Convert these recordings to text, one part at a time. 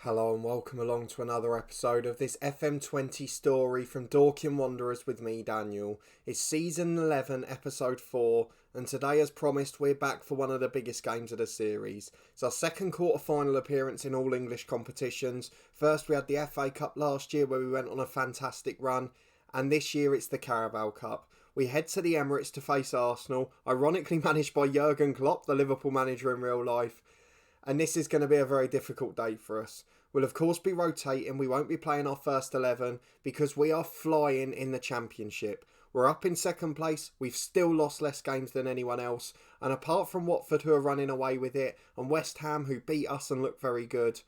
Hello and welcome along to another episode of this FM20 story from Dorking Wanderers with me, Daniel. It's season 11, episode 4, and today, as promised, we're back for one of the biggest games of the series. It's our second quarter-final appearance in all English competitions. First, we had the FA Cup last year where we went on a fantastic run, and this year it's the Carabao Cup. We head to the Emirates to face Arsenal, ironically managed by Jurgen Klopp, the Liverpool manager in real life. And this is going to be a very difficult day for us. We'll of course be rotating, we won't be playing our first 11 because we are flying in the Championship. We're up in second place, we've still lost less games than anyone else, and apart from Watford who are running away with it, and West Ham who beat us and look very good,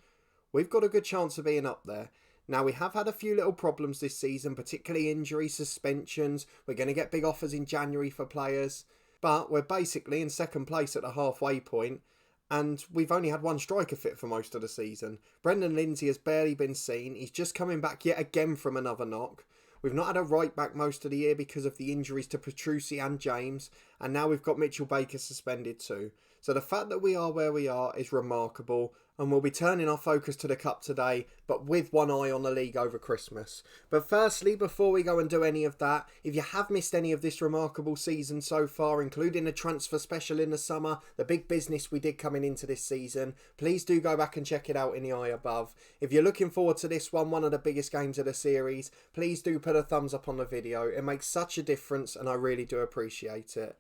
we've got a good chance of being up there. Now, we have had a few little problems this season, particularly injuries, suspensions. We're going to get big offers in January for players, but we're basically in second place at the halfway point. And we've only had one striker fit for most of the season. Brendan Lindsay has barely been seen. He's just coming back yet again from another knock. We've not had a right back most of the year because of the injuries to Petrucci and James. And now we've got Mitchell Baker suspended too. So the fact that we are where we are is remarkable. And we'll be turning our focus to the Cup today, but with one eye on the league over Christmas. But firstly, before we go and do any of that, if you have missed any of this remarkable season so far, including the transfer special in the summer, the big business we did coming into this season, please do go back and check it out in the eye above. If you're looking forward to this one of the biggest games of the series, please do put a thumbs up on the video. It makes such a difference and I really do appreciate it.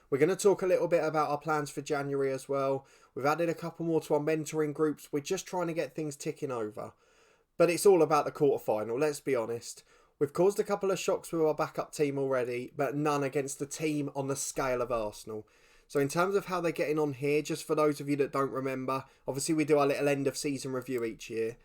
We're going to talk a little bit about our plans for January as well. We've added a couple more to our mentoring groups. We're just trying to get things ticking over. But it's all about the quarter-final, let's be honest. We've caused a couple of shocks with our backup team already, but none against the team on the scale of Arsenal. So in terms of how they're getting on here, just for those of you that don't remember, obviously we do our little end-of-season review each year.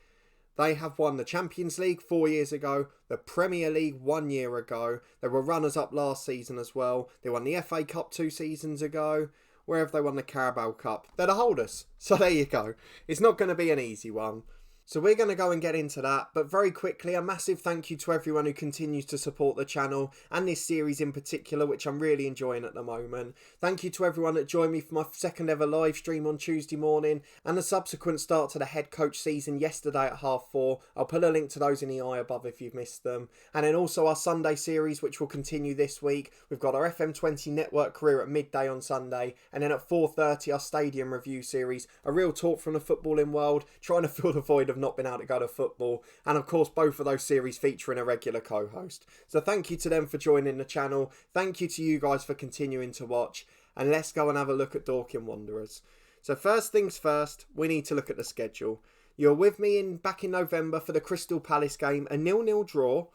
They have won the Champions League 4 years ago, the Premier League 1 year ago. They were runners-up last season as well. They won the FA Cup 2 seasons ago. Where have they won the Carabao Cup? They're the holders. So there you go. It's not going to be an easy one. So we're going to go and get into that, but very quickly, a massive thank you to everyone who continues to support the channel and this series in particular, which I'm really enjoying at the moment. Thank you to everyone that joined me for my second ever live stream on Tuesday morning and the subsequent start to the head coach season yesterday at 4:30. I'll put a link to those in the eye above if you've missed them. And then also our Sunday series, which will continue this week. We've got our FM20 network career at midday on Sunday, and then at 4:30 our stadium review series, a real talk from the footballing world, trying to fill the void of not been able to go to football, and of course both of those series featuring a regular co-host. So thank you to them for joining the channel, thank you to you guys for continuing to watch, and let's go and have a look at Dorking Wanderers. So first things first, we need to look at the schedule. You're with me back in November for the Crystal Palace game, a 0-0 draw.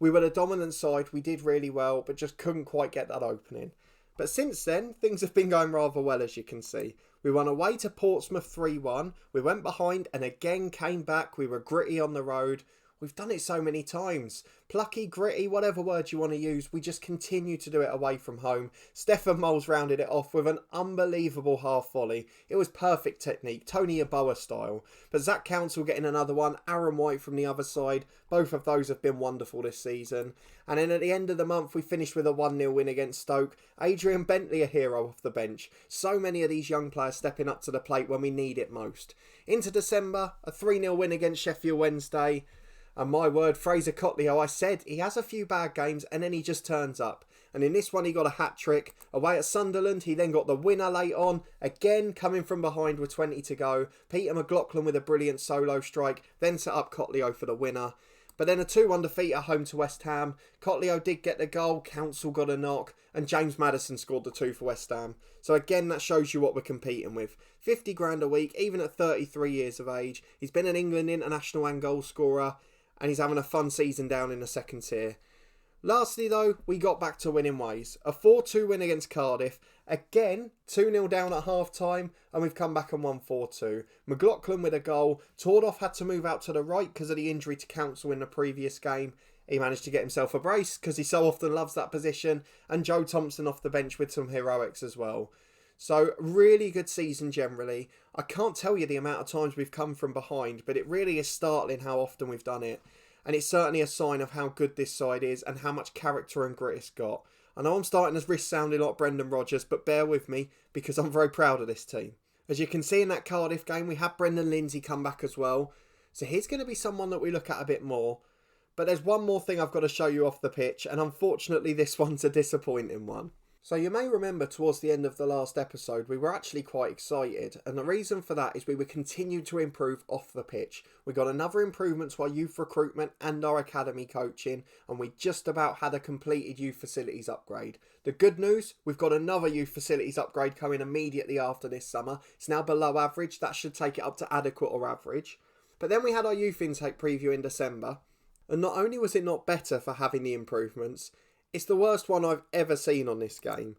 We were the dominant side, we did really well, but just couldn't quite get that opening. But since then, things have been going rather well, as you can see. We won away to Portsmouth 3-1. We went behind and again came back. We were gritty on the road. We've done it so many times. Plucky, gritty, whatever word you want to use, we just continue to do it away from home. Stefan Moles rounded it off with an unbelievable half volley. It was perfect technique, Tony Yeboah style. But Zach Council getting another one, Aaron White from the other side. Both of those have been wonderful this season. And then at the end of the month, we finished with a 1-0 win against Stoke. Adrian Bentley, a hero off the bench. So many of these young players stepping up to the plate when we need it most. Into December, a 3-0 win against Sheffield Wednesday. And my word, Fraser Cotleo, I said he has a few bad games and then he just turns up. And in this one he got a hat-trick. Away at Sunderland, he then got the winner late on. Again, coming from behind with 20 to go. Peter McLaughlin with a brilliant solo strike. Then set up Cotleo for the winner. But then a 2-1 defeat at home to West Ham. Cotleo did get the goal, Council got a knock, and James Maddison scored the 2 for West Ham. So again, that shows you what we're competing with. 50 grand a week, even at 33 years of age. He's been an England international and goal scorer, and he's having a fun season down in the second tier. Lastly though, we got back to winning ways. A 4-2 win against Cardiff. Again, 2-0 down at half time, and we've come back and won 4-2. McLaughlin with a goal. Tordoff had to move out to the right because of the injury to Council in the previous game. He managed to get himself a brace because he so often loves that position. And Joe Thompson off the bench with some heroics as well. So, really good season generally. I can't tell you the amount of times we've come from behind, but it really is startling how often we've done it. And it's certainly a sign of how good this side is and how much character and grit it's got. I know I'm starting to risk sounding like Brendan Rodgers, but bear with me because I'm very proud of this team. As you can see in that Cardiff game, we had Brendan Lindsay come back as well. So he's going to be someone that we look at a bit more. But there's one more thing I've got to show you off the pitch, and unfortunately this one's a disappointing one. So you may remember towards the end of the last episode, we were actually quite excited. And the reason for that is we would continue to improve off the pitch. We got another improvement to our youth recruitment and our academy coaching. And we just about had a completed youth facilities upgrade. The good news, we've got another youth facilities upgrade coming immediately after this summer. It's now below average. That should take it up to adequate or average. But then we had our youth intake preview in December. And not only was it not better for having the improvements, it's the worst one I've ever seen on this game.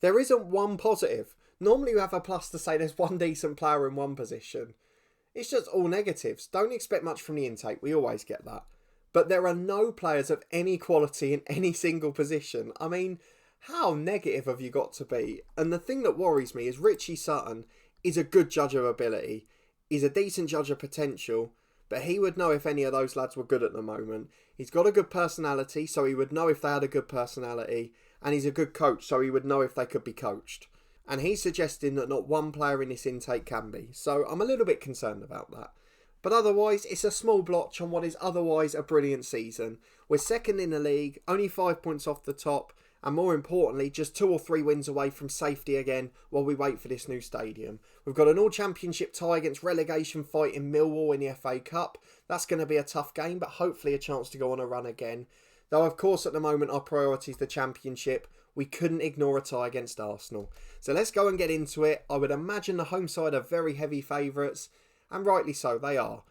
There isn't one positive. Normally you have a plus to say there's one decent player in one position. It's just all negatives. Don't expect much from the intake. We always get that. But there are no players of any quality in any single position. I mean, how negative have you got to be? And the thing that worries me is Richie Sutton is a good judge of ability. He's a decent judge of potential. But he would know if any of those lads were good at the moment. He's got a good personality, so he would know if they had a good personality. And he's a good coach, so he would know if they could be coached. And he's suggesting that not one player in this intake can be. So I'm a little bit concerned about that. But otherwise, it's a small blotch on what is otherwise a brilliant season. We're second in the league, only 5 points off the top. And more importantly, just 2 or 3 wins away from safety again while we wait for this new stadium. We've got an all-championship tie against relegation fight in Millwall in the FA Cup. That's going to be a tough game, but hopefully a chance to go on a run again. Though, of course, at the moment, our priority is the championship. We couldn't ignore a tie against Arsenal. So let's go and get into it. I would imagine the home side are very heavy favourites, and rightly so, they are.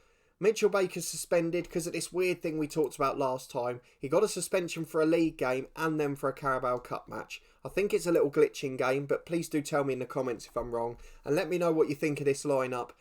Mitchell Baker's suspended because of this weird thing we talked about last time. He got a suspension for a league game and then for a Carabao Cup match. I think it's a little glitch in game, but please do tell me in the comments if I'm wrong. And let me know what you think of this lineup,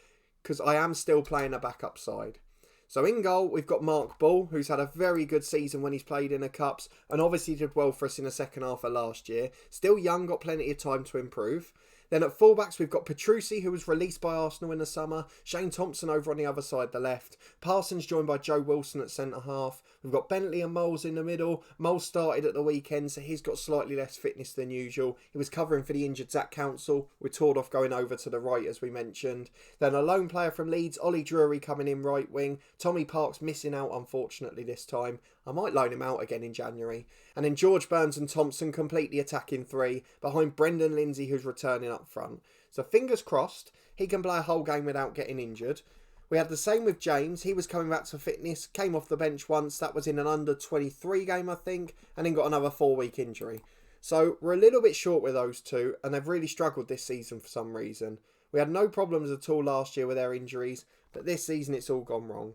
because I am still playing a backup side. So in goal, we've got Mark Ball, who's had a very good season when he's played in the Cups, and obviously did well for us in the second half of last year. Still young, got plenty of time to improve. Then at fullbacks, we've got Petrucci, who was released by Arsenal in the summer. Shane Thompson over on the other side, the left. Parsons joined by Joe Wilson at centre-half. We've got Bentley and Moles in the middle. Moles started at the weekend, so he's got slightly less fitness than usual. He was covering for the injured Zach Council, with Tordoff going over to the right, as we mentioned. Then a lone player from Leeds, Ollie Drury, coming in right wing. Tommy Parks missing out, unfortunately, this time. I might loan him out again in January. And then George Burns and Thompson completely attacking 3, behind Brendan Lindsay, who's returning up front. So fingers crossed, he can play a whole game without getting injured. We had the same with James. He was coming back to fitness, came off the bench once. That was in an under-23 game, I think, and then got another 4-week injury. So we're a little bit short with those two, and they've really struggled this season for some reason. We had no problems at all last year with their injuries, but this season it's all gone wrong.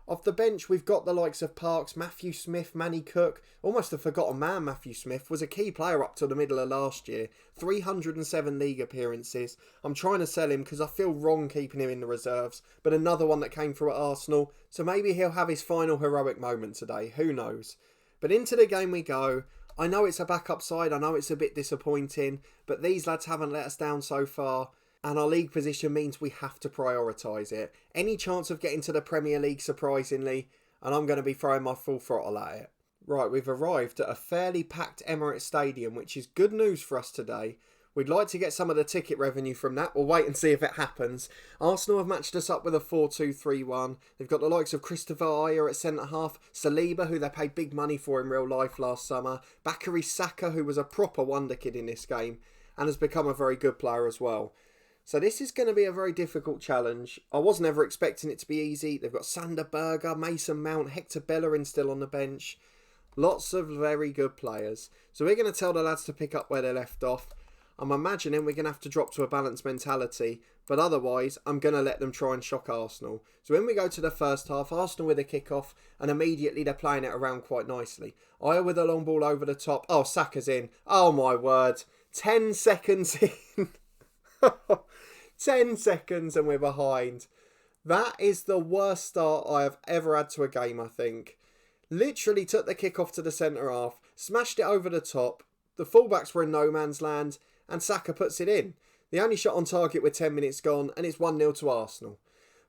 Off the bench, we've got the likes of Parks, Matthew Smith, Manny Cook. Almost a forgotten man, Matthew Smith. Was a key player up to the middle of last year. 307 league appearances. I'm trying to sell him because I feel wrong keeping him in the reserves. But another one that came through at Arsenal. So maybe he'll have his final heroic moment today. Who knows? But into the game we go. I know it's a backup side. I know it's a bit disappointing. But these lads haven't let us down so far. And our league position means we have to prioritise it. Any chance of getting to the Premier League, surprisingly, and I'm going to be throwing my full throttle at it. Right, we've arrived at a fairly packed Emirates Stadium, which is good news for us today. We'd like to get some of the ticket revenue from that. We'll wait and see if it happens. Arsenal have matched us up with a 4-2-3-1. They've got the likes of Christopher Ayer at centre-half, Saliba, who they paid big money for in real life last summer, Bakary Saka, who was a proper wonder kid in this game, and has become a very good player as well. So this is going to be a very difficult challenge. I wasn't ever expecting it to be easy. They've got Sander Berger, Mason Mount, Hector Bellerin still on the bench. Lots of very good players. So we're going to tell the lads to pick up where they left off. I'm imagining we're going to have to drop to a balanced mentality. But otherwise, I'm going to let them try and shock Arsenal. So when we go to the first half, Arsenal with a kick-off. And immediately they're playing it around quite nicely. Ayer with a long ball over the top. Oh, Saka's in. Oh my word. 10 seconds in. 10 seconds and we're behind. That is the worst start I have ever had to a game, I think. Literally took the kick off to the centre half, smashed it over the top. The fullbacks were in no man's land and Saka puts it in. The only shot on target with 10 minutes gone and it's 1-0 to Arsenal.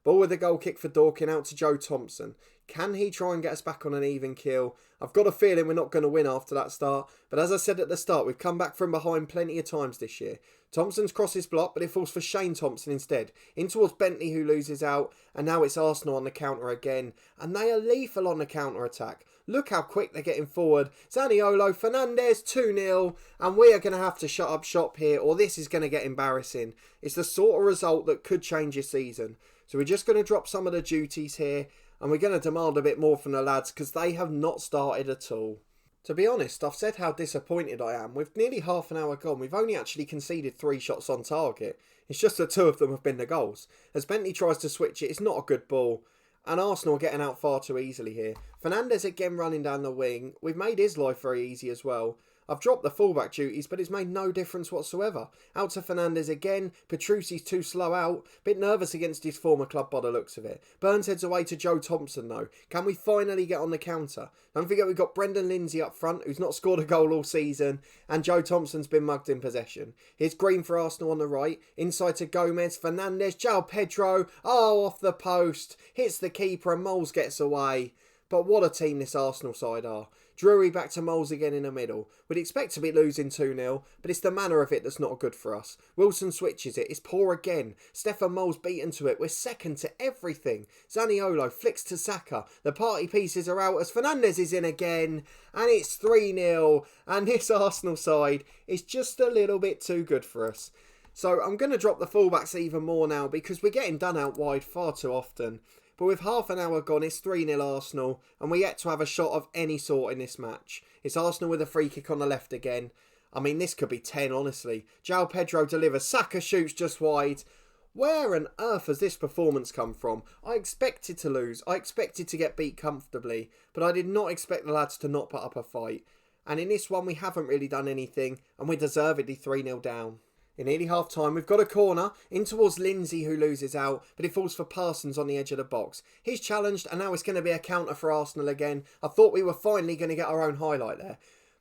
Ball with a goal kick for Dorking out to Joe Thompson. Can he try and get us back on an even keel? I've got a feeling we're not going to win after that start. But as I said at the start, we've come back from behind plenty of times this year. Thompson's cross is blocked, but it falls for Shane Thompson instead. In towards Bentley, who loses out, and now it's Arsenal on the counter again. And they are lethal on the counter-attack. Look how quick they're getting forward. Zaniolo, Fernandes, 2-0, and we are going to have to shut up shop here, or this is going to get embarrassing. It's the sort of result that could change your season. So we're just going to drop some of the duties here, and we're going to demand a bit more from the lads, because they have not started at all. To be honest, I've said how disappointed I am. With nearly half an hour gone, we've only actually conceded 3 shots on target. It's just that 2 of them have been the goals. As Bentley tries to switch it, it's not a good ball. And Arsenal are getting out far too easily here. Fernandes again running down the wing. We've made his life very easy as well. I've dropped the fullback duties, but it's made no difference whatsoever. Out to Fernandes again. Petrucci's too slow out. Bit nervous against his former club by the looks of it. Burns heads away to Joe Thompson though. Can we finally get on the counter? Don't forget we've got Brendan Lindsay up front, who's not scored a goal all season. And Joe Thompson's been mugged in possession. Here's Green for Arsenal on the right. Inside to Gomez. Fernandes. João Pedro. Oh, off the post. Hits the keeper and Moles gets away. But what a team this Arsenal side are. Drury back to Moles again in the middle. We'd expect to be losing 2-0, but it's the manner of it that's not good for us. Wilson switches it. It's poor again. Stefan Moles beaten to it. We're second to everything. Zaniolo flicks to Saka. The party pieces are out as Fernandes is in again. And it's 3-0. And this Arsenal side is just a little bit too good for us. So I'm going to drop the fullbacks even more now because we're getting done out wide far too often. But with half an hour gone, it's 3-0 Arsenal, and we're yet to have a shot of any sort in this match. It's Arsenal with a free kick on the left again. I mean, this could be 10, honestly. João Pedro delivers, Saka shoots just wide. Where on earth has this performance come from? I expected to lose, I expected to get beat comfortably, but I did not expect the lads to not put up a fight. And in this one, we haven't really done anything, and we're deservedly 3-0 down. In nearly half time, we've got a corner in towards Lindsay, who loses out, but it falls for Parsons on the edge of the box. He's challenged, and now it's going to be a counter for Arsenal again. I thought we were finally going to get our own highlight there.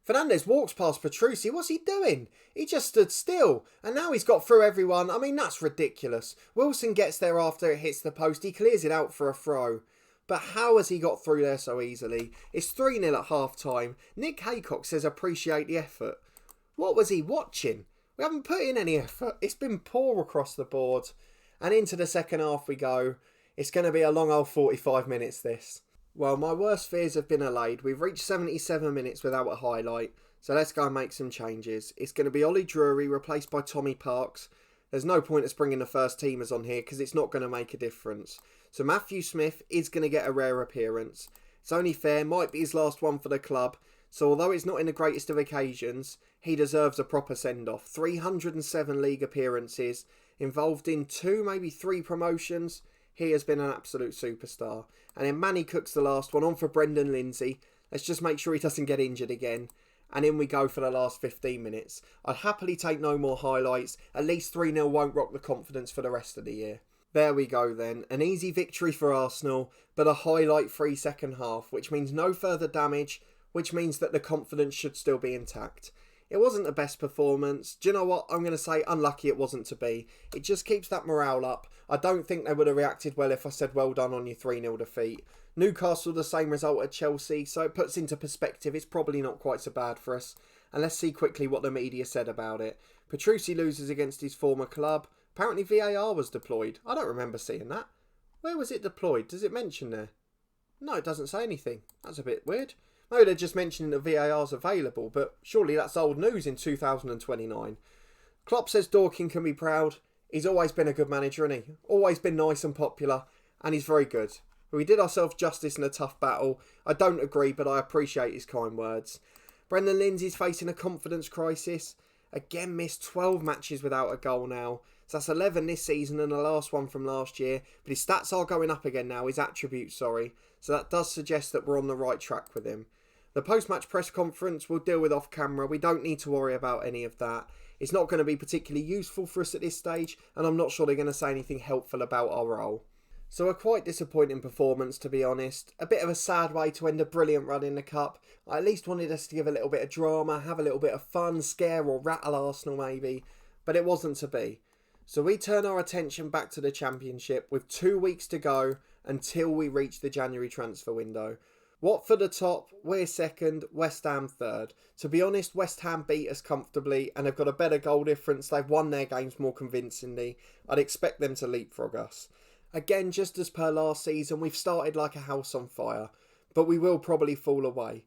Fernandes walks past Petrucci. What's he doing? He just stood still, and now he's got through everyone. I mean, that's ridiculous. Wilson gets there after it hits the post. He clears it out for a throw. But how has he got through there so easily? It's 3-0 at half time. Nick Haycock says appreciate the effort. What was he watching? We haven't put in any effort. It's been poor across the board. And into the second half we go. It's going to be a long old 45 minutes this. Well, my worst fears have been allayed. We've reached 77 minutes without a highlight. So let's go and make some changes. It's going to be Ollie Drury replaced by Tommy Parks. There's no point us bringing the first teamers on here because it's not going to make a difference. So Matthew Smith is going to get a rare appearance. It's only fair. Might be his last one for the club. So although it's not in the greatest of occasions, he deserves a proper send-off. 307 league appearances, involved in 2, maybe 3 promotions. He has been an absolute superstar. And then Manny Cook's the last one, on for Brendan Lindsay. Let's just make sure he doesn't get injured again. And in we go for the last 15 minutes. I'd happily take no more highlights. At least 3-0 won't rock the confidence for the rest of the year. There we go then. An easy victory for Arsenal, but a highlight-free second half, which means no further damage, which means that the confidence should still be intact. It wasn't the best performance. Do you know what? I'm going to say unlucky it wasn't to be. It just keeps that morale up. I don't think they would have reacted well if I said well done on your 3-0 defeat. Newcastle the same result at Chelsea, so it puts into perspective it's probably not quite so bad for us. And let's see quickly what the media said about it. Petrucci loses against his former club. Apparently VAR was deployed. I don't remember seeing that. Where was it deployed? Does it mention there? No, it doesn't say anything. That's a bit weird. Maybe they're just mentioning that VAR's available, but surely that's old news in 2029. Klopp says Dorking can be proud. He's always been a good manager, hasn't he? Always been nice and popular, and he's very good. We did ourselves justice in a tough battle. I don't agree, but I appreciate his kind words. Brendan Lindsay's facing a confidence crisis. Again, missed 12 matches without a goal now. So that's 11 this season and the last one from last year. But his stats are going up again now, his attributes, sorry. So that does suggest that we're on the right track with him. The post-match press conference we'll deal with off-camera. We don't need to worry about any of that. It's not going to be particularly useful for us at this stage, and I'm not sure they're going to say anything helpful about our role. So a quite disappointing performance, to be honest. A bit of a sad way to end a brilliant run in the Cup. I at least wanted us to give a little bit of drama, have a little bit of fun, scare or rattle Arsenal maybe, but it wasn't to be. So we turn our attention back to the Championship with 2 weeks to go until we reach the January transfer window. Watford are top, we're second, West Ham third. To be honest, West Ham beat us comfortably and have got a better goal difference. They've won their games more convincingly. I'd expect them to leapfrog us. Again, just as per last season, we've started like a house on fire, but we will probably fall away.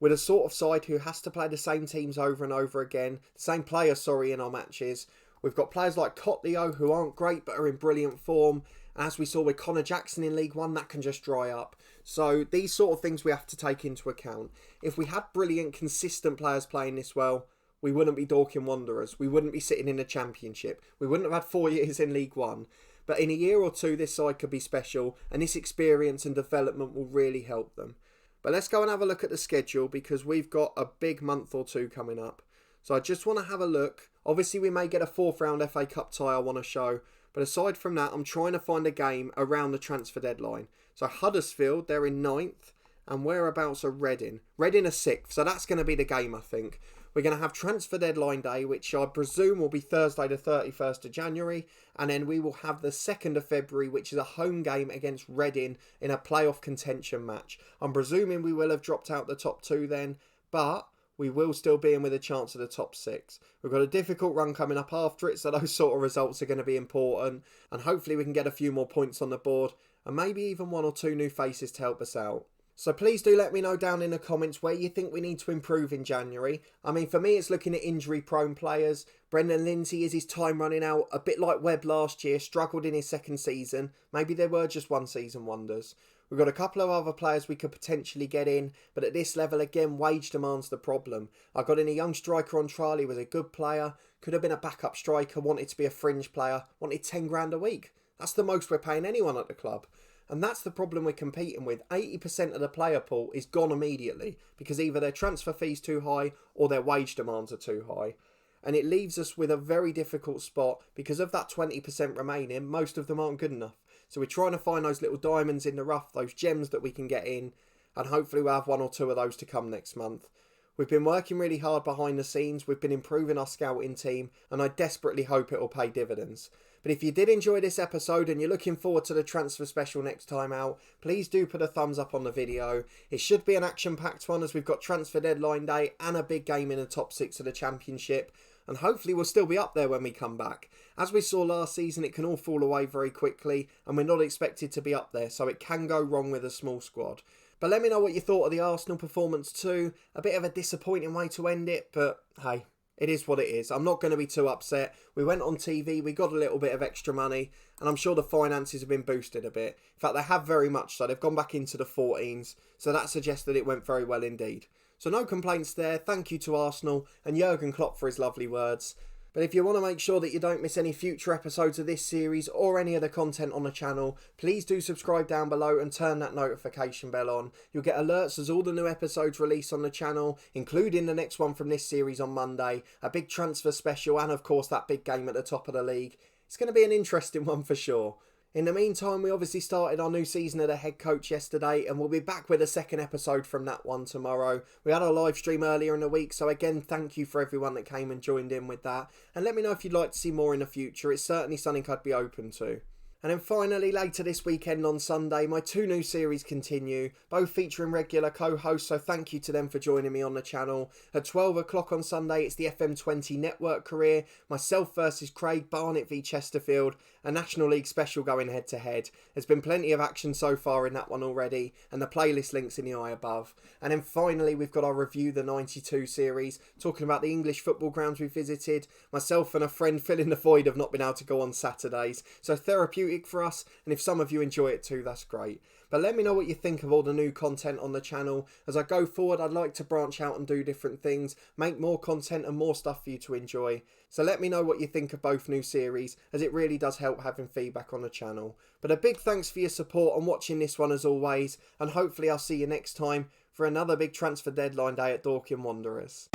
We're the sort of side who has to play the same teams over and over again, the same players, in our matches. We've got players like Cotleo who aren't great but are in brilliant form. As we saw with Connor Jackson in League One, that can just dry up. So these sort of things we have to take into account. If we had brilliant, consistent players playing this well, we wouldn't be Dorking Wanderers. We wouldn't be sitting in the Championship. We wouldn't have had 4 years in League One. But in a year or two, this side could be special, and this experience and development will really help them. But let's go and have a look at the schedule, because we've got a big month or two coming up. So I just want to have a look. Obviously, we may get a 4th round FA Cup tie I want to show. But aside from that, I'm trying to find a game around the transfer deadline. So Huddersfield, they're in 9th. And whereabouts are Reading? Reading are 6th. So that's going to be the game, I think. We're going to have transfer deadline day, which I presume will be Thursday the 31st of January. And then we will have the 2nd of February, which is a home game against Reading in a playoff contention match. I'm presuming we will have dropped out the top 2 then. But we will still be in with a chance of the top 6. We've got a difficult run coming up after it, so those sort of results are going to be important. And hopefully we can get a few more points on the board, and maybe even 1 or 2 new faces to help us out. So please do let me know down in the comments where you think we need to improve in January. I mean, for me, it's looking at injury-prone players. Brendan Lindsay, is his time running out? A bit like Webb last year, struggled in his 2nd season. Maybe they were just one-season wonders. We've got a couple of other players we could potentially get in, but at this level, again, wage demand's the problem. I got in a young striker on trial. He was a good player, could have been a backup striker, wanted to be a fringe player, wanted 10 grand a week. That's the most we're paying anyone at the club. And that's the problem we're competing with. 80% of the player pool is gone immediately because either their transfer fee's too high or their wage demands are too high. And it leaves us with a very difficult spot because of that 20% remaining, most of them aren't good enough. So we're trying to find those little diamonds in the rough, those gems that we can get in, and hopefully we'll have 1 or 2 of those to come next month. We've been working really hard behind the scenes, we've been improving our scouting team, and I desperately hope it will pay dividends. But if you did enjoy this episode and you're looking forward to the transfer special next time out, please do put a thumbs up on the video. It should be an action-packed one as we've got transfer deadline day and a big game in the top 6 of the Championship. And hopefully we'll still be up there when we come back. As we saw last season, it can all fall away very quickly and we're not expected to be up there, so it can go wrong with a small squad. But let me know what you thought of the Arsenal performance too. A bit of a disappointing way to end it, but hey, it is what it is. I'm not going to be too upset. We went on TV, we got a little bit of extra money, and I'm sure the finances have been boosted a bit. In fact, they have very much so. They've gone back into the 14s, so that suggests that it went very well indeed. So no complaints there. Thank you to Arsenal and Jurgen Klopp for his lovely words. But if you want to make sure that you don't miss any future episodes of this series or any other content on the channel, please do subscribe down below and turn that notification bell on. You'll get alerts as all the new episodes release on the channel, including the next one from this series on Monday, a big transfer special, and of course that big game at the top of the league. It's going to be an interesting one for sure. In the meantime, we obviously started our new season of The Head Coach yesterday, and we'll be back with a second episode from that one tomorrow. We had a live stream earlier in the week, so again, thank you for everyone that came and joined in with that. And let me know if you'd like to see more in the future. It's certainly something I'd be open to. And then finally, later this weekend on Sunday, my 2 new series continue, both featuring regular co-hosts, so thank you to them for joining me on the channel. At 12 o'clock on Sunday, it's the FM20 Network Career, myself versus Craig, Barnet v Chesterfield, a National League special going head to head. There's been plenty of action so far in that one already, and the playlist link's in the eye above. And then finally, we've got our Review the 92 series, talking about the English football grounds we visited, myself and a friend filling the void of not being able to go on Saturdays. So therapeutic for us, and if some of you enjoy it too, that's great. But let me know what you think of all the new content on the channel. As I go forward, I'd like to branch out and do different things, make more content and more stuff for you to enjoy. So let me know what you think of both new series, as it really does help having feedback on the channel. But a big thanks for your support and watching this one as always, and hopefully I'll see you next time for another big transfer deadline day at Dorking Wanderers.